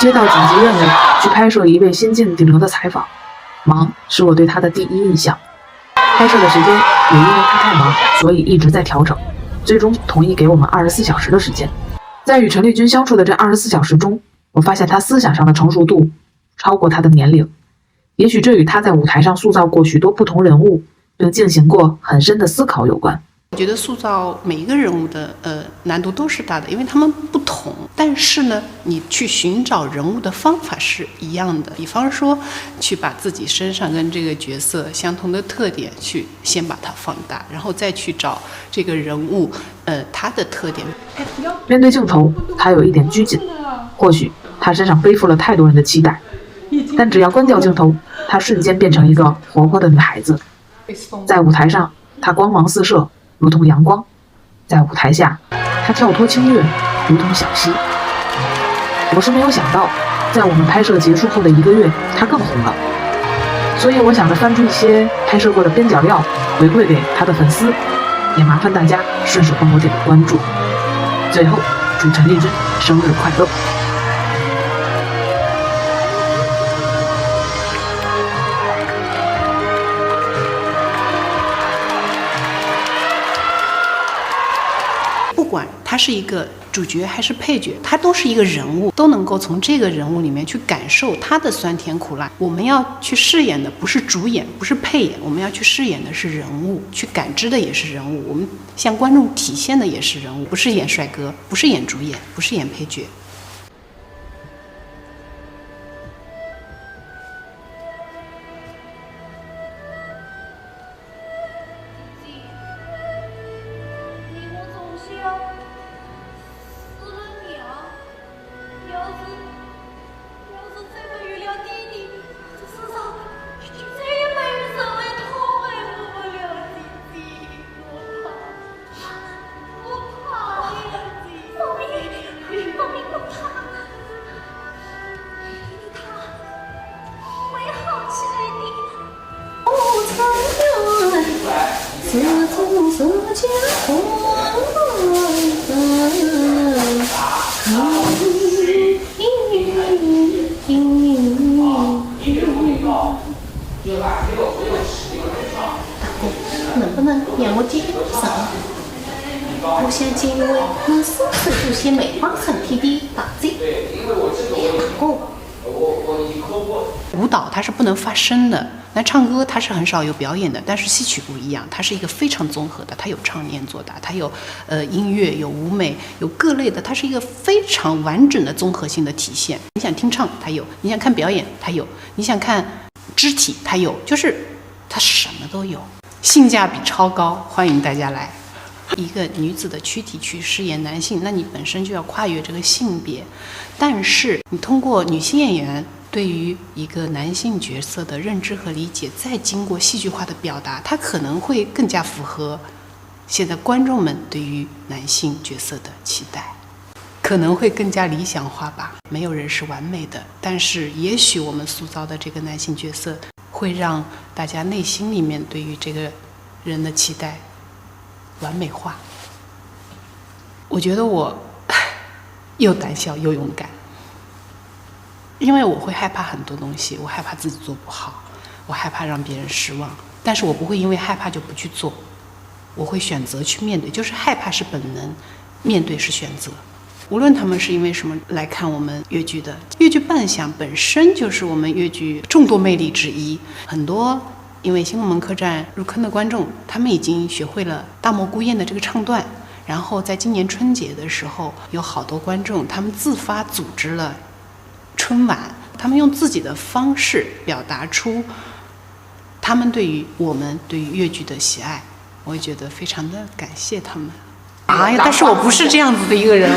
接到紧急任务去拍摄一位新晋顶流的采访，忙是我对他的第一印象。拍摄的时间也因为他太忙，所以一直在调整，最终同意给我们24小时的时间。在与陈丽君相处的这24小时中，我发现他思想上的成熟度超过他的年龄，也许这与他在舞台上塑造过许多不同人物，并进行过很深的思考有关。我觉得塑造每一个人物的难度都是大的，因为他们不同。但是呢，你去寻找人物的方法是一样的。比方说，去把自己身上跟这个角色相同的特点，去先把它放大，然后再去找这个人物他的特点。面对镜头，他有一点拘谨，或许他身上背负了太多人的期待，但只要关掉镜头，他瞬间变成一个活泼的女孩子。在舞台上，她光芒四射，如同阳光；在舞台下，她跳脱清越，如同小溪。我是没有想到，在我们拍摄结束后的1个月，她更红了。所以我想着翻出一些拍摄过的边角料，回馈给她的粉丝，也麻烦大家顺手帮我点个关注。最后，祝陈丽君生日快乐！不管他是一个主角还是配角，他都是一个人物，都能够从这个人物里面去感受他的酸甜苦辣。我们要去饰演的不是主演，不是配演，我们要去饰演的是人物，去感知的也是人物，我们向观众体现的也是人物，不是演帅哥，不是演主演，不是演配角。能不能让我介绍？我想请问你是不是有些梅花横批的大嘴？舞蹈它是不能发声的，那唱歌它是很少有表演的，但是戏曲不一样，它是一个非常综合的，它有唱念做打，它有音乐，有舞美，有各类的，它是一个非常完整的综合性的体现。你想听唱它有，你想看表演它有，你想看肢体它有，就是它什么都有，性价比超高，欢迎大家来。一个女子的躯体去饰演男性，那你本身就要跨越这个性别，但是你通过女性演员对于一个男性角色的认知和理解，再经过戏剧化的表达，它可能会更加符合现在观众们对于男性角色的期待，可能会更加理想化吧。没有人是完美的，但是也许我们塑造的这个男性角色会让大家内心里面对于这个人的期待完美化。我觉得我又胆小又勇敢，因为我会害怕很多东西，我害怕自己做不好，我害怕让别人失望，但是我不会因为害怕就不去做，我会选择去面对，就是害怕是本能，面对是选择。无论他们是因为什么来看我们越剧的，越剧扮相本身就是我们越剧众多魅力之一。很多因为《新龙门客栈》入坑的观众，他们已经学会了大漠孤雁的这个唱段，然后在今年春节的时候，有好多观众他们自发组织了春晚，他们用自己的方式表达出他们对于我们对于越剧的喜爱，我也觉得非常的感谢他们。但是我不是这样子的一个人，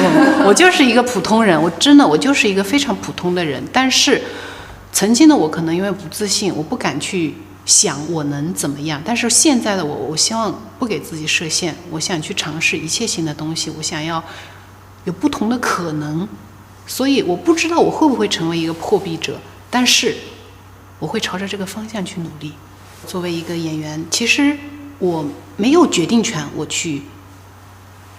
我就是一个普通人，我就是一个非常普通的人。但是曾经的我可能因为不自信，我不敢去想我能怎么样，但是现在的我希望不给自己设限，我想去尝试一切新的东西，我想要有不同的可能。所以我不知道我会不会成为一个破壁者，但是我会朝着这个方向去努力。作为一个演员，其实我没有决定权，我去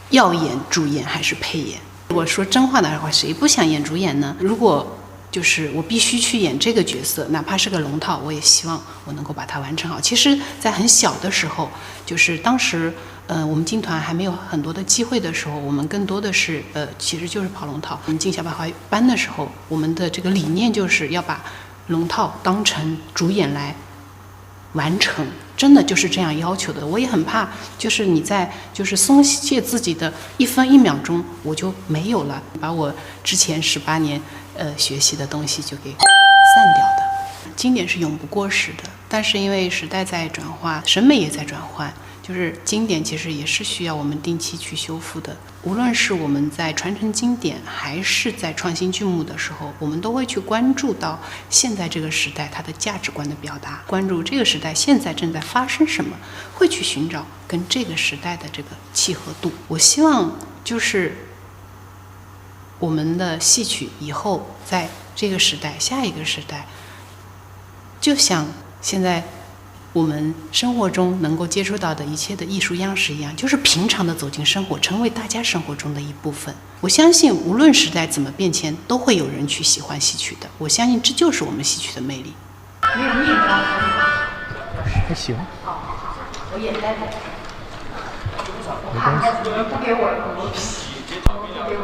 要演主演还是配演。我说真话的话，谁不想演主演呢？如果就是我必须去演这个角色，哪怕是个龙套，我也希望我能够把它完成好。其实在很小的时候，就是当时我们京团还没有很多的机会的时候，我们更多的是其实就是跑龙套。我们进小百花班的时候，我们的这个理念就是要把龙套当成主演来完成，真的就是这样要求的。我也很怕，就是你在就是松懈自己的1分1秒钟，我就没有了，把我之前18年学习的东西就给散掉的。经典是永不过时的，但是因为时代在转化，审美也在转换，就是经典其实也是需要我们定期去修复的。无论是我们在传承经典，还是在创新剧目的时候，我们都会去关注到现在这个时代它的价值观的表达，关注这个时代现在正在发生什么，会去寻找跟这个时代的这个契合度。我希望就是我们的戏曲以后在这个时代，下一个时代，就像现在我们生活中能够接触到的一切的艺术样式一样，就是平常的走进生活，成为大家生活中的一部分。我相信无论时代怎么变迁，都会有人去喜欢戏曲的。我相信这就是我们戏曲的魅力。还行。我眼呆呆。没关系。不给我皮，不给我